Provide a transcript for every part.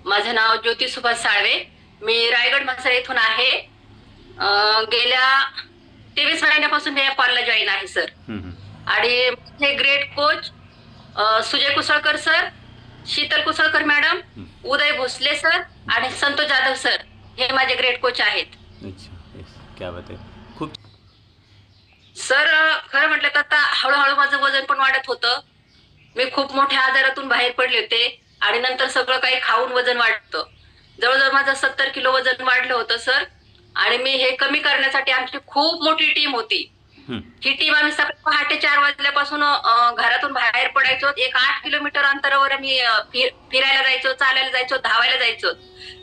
माझं नाव ज्योती सुभाष साळवे. मी रायगड म्हसळा येथून आहे. गेल्या 23 महिन्यापासून मी या कॉलला जॉईन आहे सर. आणि हे great coach Sujay Kusalkar sir, Sheetal Kusalkar madam, Uday Bhosale sir आणि संतोष जाधव सर हे माझे ग्रेट कोच आहेत. अच्छा, क्या बात आहे. खूप सर, खरं म्हटलं तर आता हळूहळू माझं वजन पण वाढत होतं. मी खूप मोठ्या आजारातून बाहेर पडले होते आणि नंतर सगळं काही खाऊन वजन वाढतं. जवळजवळ माझं 70 किलो वजन वाढलं होतं सर. आणि मी हे कमी करण्यासाठी आमची खूप मोठी टीम होती. ही टीम आम्ही सकाळी पहाटे 4 वाजल्यापासून घरातून बाहेर पडायचो. एक 8 किलोमीटर अंतरावर आम्ही फिरायला जायचो, चालायला जायचो, धावायला जायचो.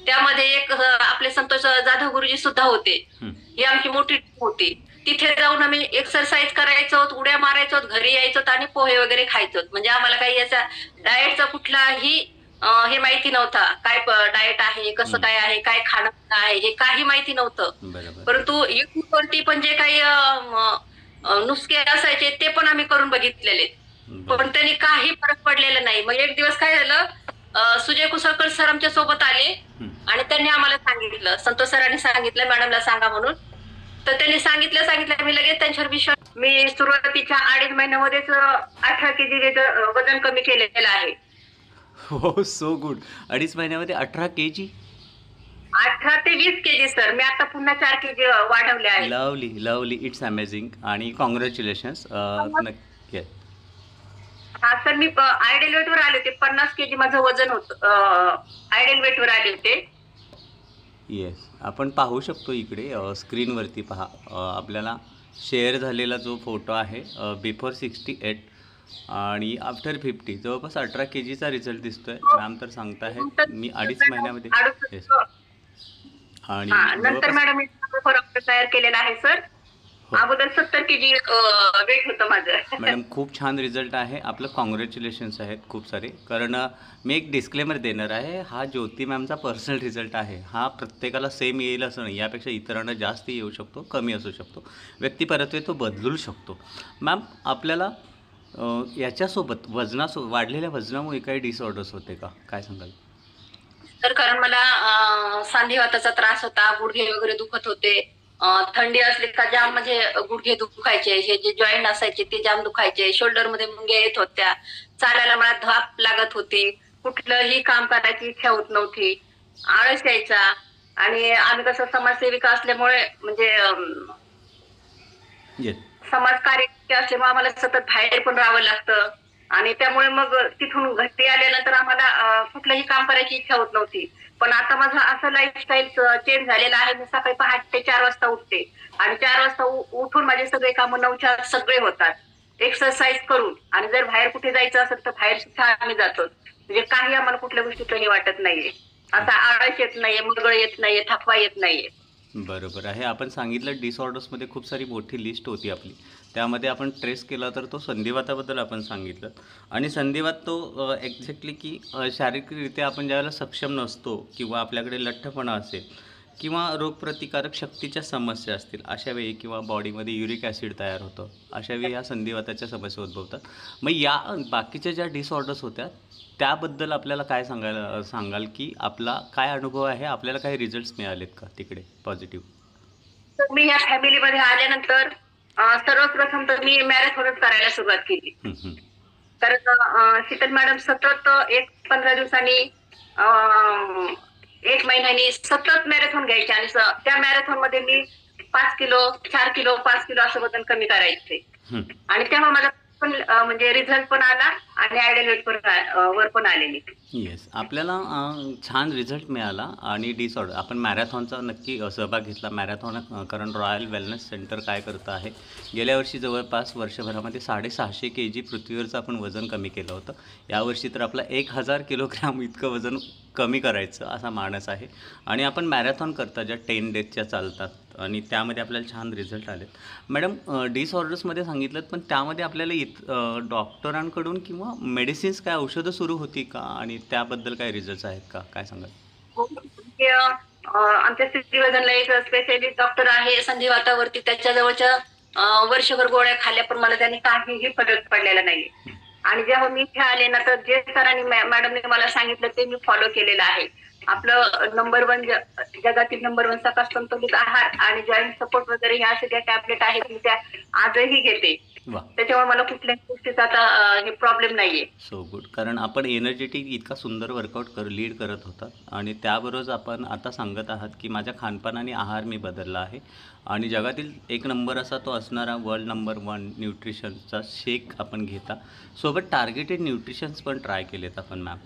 त्यामध्ये एक आपले संतोष जाधव गुरुजी सुद्धा होते. ही आमची मोठी टीम होती. तिथे जाऊन आम्ही एक्सरसाइज करायचो, उड्या मारायचो, घरी यायचो आणि पोहे वगैरे खायचो. म्हणजे आम्हाला काही याचा डाएटचा कुठलाही हे माहिती नव्हता. काय डाएट आहे, कसं काय आहे, काय खाणं आहे, हे काही माहिती नव्हतं. परंतु युट्यूबवरती पण जे काही नुसके असायचे ते पण आम्ही करून बघितलेले, पण त्यांनी काही फरक पडलेला नाही. मग एक दिवस काय झालं, सुजय कुसळकर सर आमच्या सोबत आले आणि त्यांनी आम्हाला सांगितलं, संतोष सरांनी सांगितलं मॅडमला सांगा म्हणून. तर त्यांनी सांगितलं मी लगेच त्यांच्यावर विश्वास. मी सुरुवातीच्या 2.5 महिन्यामध्येच 18 केजी वजन कमी केलेलं आहे. हो, सो गुड. 2.5 महिन्यामध्ये 18 केजी. 18 ते 20 केजी सर. मी आता पुन्हा 4 केजी वाढवले आहे. लवली लवली, इट्स अमेझिंग आणि कॉंग्रॅच्युलेशन्स. हा सर, मी आयडियल वेटवर आले होते. 50 केजी माझं वजन होतं. आयडियल वेटवर आले होते. येस, आपण पाहू शकतो इकडे स्क्रीनवरती पहा. आपल्याला शेअर झालेला जो फोटो आहे बिफोर 68 आणि आफ्टर 50 जवळपास 18 केजीचा रिझल्ट दिसतोय. मॅम तर सांगताहेत मी 2.5 महिन्यामध्ये. येस. आणि नंतर मॅडम मी तयार केलेला आहे सर. अगोदर 70 केजी वेट होतं माझं. मॅडम खूप छान रिझल्ट आहे. आपलं कॉंग्रॅच्युलेशन्स आहेत खूप सारे. कारण मी एक डिस्क्लेमर देणार आहे, हा ज्योती मॅमचा पर्सनल रिझल्ट आहे. हा प्रत्येकाला सेम येईल असं नाही. यापेक्षा इतरांना जास्त येऊ शकतो, कमी असू शकतो. व्यक्तिपरत्वे तो बदलू शकतो. मॅम, आपल्याला याच्यासोबत वाढलेल्या वजनामुळे काही डिसऑर्डर्स होते का, काय सांगाल? तर कारण मला सांधिवाताचा त्रास होता, गुडघे वगैरे दुखत होते. थंडी असली का जाम म्हणजे गुडघे दुखायचे, हे जे जॉईंट असायचे ते जाम दुखायचे, शोल्डर मध्ये मुंग्या येत होत्या, चालायला मला धाप लागत होती, कुठलंही काम करायची इच्छा होत नव्हती, आळस यायचा. आणि आम्ही कसं समाजसेविका असल्यामुळे म्हणजे समाजकार्य असल्यामुळे आम्हाला सतत बाहेर पण राहावं लागतं. आणि त्यामुळे मग तिथून घरी आल्यानंतर आम्हाला कुठलंही काम करायची इच्छा होत नव्हती. पण आता माझं असं लाईफस्टाईल चेंज झालेलं आहे. मी सकाळी पहाटे 4 वाजता उठते आणि 4 वाजता उठून माझे सगळे कामं 9च्या सगळे होतात, एक्सरसाइज करून. आणि जर बाहेर कुठे जायचं असेल तर बाहेर सुद्धा आम्ही जातो. म्हणजे काही आम्हाला कुठल्या गोष्टीचं हे वाटत नाहीये. असा आळस येत नाहीये, मरगळ येत नाहीये, थकवा येत नाहीये. बरोबर आहे. आपण सांगितलं डिसऑर्डर्समध्ये खूप सारी मोठी लिस्ट होती आपली. त्यामध्ये आपण ट्रेस केला तर तो संधिवाताबद्दल आपण सांगितलं. आणि संधिवात तो एक्झॅक्टली की शारीरिकरित्या आपण ज्यावेळेला सक्षम नसतो किंवा आपल्याकडे लठ्ठपणा असेल किंवा रोगप्रतिकारक शक्तीच्या समस्या असतील अशावेळी, किंवा बॉडीमध्ये युरिक ॲसिड तयार होतं, अशावेळी ह्या संधिवाताच्या समस्या उद्भवतात. मग या बाकीच्या ज्या डिसऑर्डर्स होत्या त्याबद्दल आपल्याला काय सांगाल की आपला काय अनुभव आहे, आपल्याला काही रिझल्ट्स मिळालेत का तिकडे पॉझिटिव्ह? मी या फॅमिलीमध्ये आल्यानंतर सर्वप्रथम तर मी मॅरेथॉनच करायला सुरुवात केली. कारण शीतल मॅडम सतत 15 दिवसांनी 1 महिन्यानी सतत मॅरेथॉन घ्यायचे आणि त्या मॅरेथॉन मध्ये मी 5 किलो 4 किलो 5 किलो असं वजन कमी करायचे. आणि तेव्हा मला पण म्हणजे रिझल्ट पण आला आणि आयडियल वेट वर पण आलेली. येस, आपल्याला छान रिझल्ट मिळाला. आणि डिसऑर्डर आपण मॅरेथॉनचा नक्की सहभाग घेतला. मॅरेथॉन कारण रॉयल वेलनेस सेंटर काय करतं आहे, गेल्या वर्षी जवळपास वर्षभरामध्ये 650 केजी पृथ्वीवरचं आपण वजन कमी केलं होतं. यावर्षी तर आपला 1000 किलोग्राम इतकं वजन कमी करायचं असा मानस आहे. आणि आपण मॅरेथॉन करता ज्या 10 डेजच्या चालतात आणि त्यामध्ये आपल्याला छान रिझल्ट आलेत. मॅडम, डिसऑर्डर्समध्ये सांगितलं, पण त्यामध्ये आपल्याला डॉक्टरांकडून किंवा मेडिसिन्स काय औषधं सुरू होती का, आणि त्याबद्दल काय रिझल्ट्स आहेत का, काय सांगाल? आमच्या सिटीवजनला एक स्पेशलिस्ट डॉक्टर आहे संधिवातावरती. त्याच्याजवळच्या वर्षभर गोळ्या खाल्ल्या पण मला त्यांनी काहीही फरक पडलेला नाही. आणि जेव्हा मी इथे आले ना, तर जे सरांनी मॅडमने मला सांगितलं ते मी फॉलो केलेलं आहे. आपलं नंबर 1 जगातील नंबर 1 सकस संतुलित आहार आणि जॉईंट सपोर्ट वगैरे ह्या अशा ज्या टॅबलेट आहेत मी त्या आजही घेते. वा. त्याच्यामुळे मला कुठल्याही गोष्टीचा आता हे प्रॉब्लेम नाहीये. So good. कारण आपण एनर्जेटिक इतका सुंदर वर्कआउट लीड करत होता आणि त्याबरोबरच आपण आता सांगत आहात की माझ्या खानपान आणि आहार मी बदलला आहे आणि जगातील एक नंबर असा तो असणारा वर्ल्ड नंबर 1 न्यूट्रिशनचा शेक आपण घेता. सोबत टार्गेटेड न्यूट्रिशन्स पण ट्राय केलेत आपण मॅम.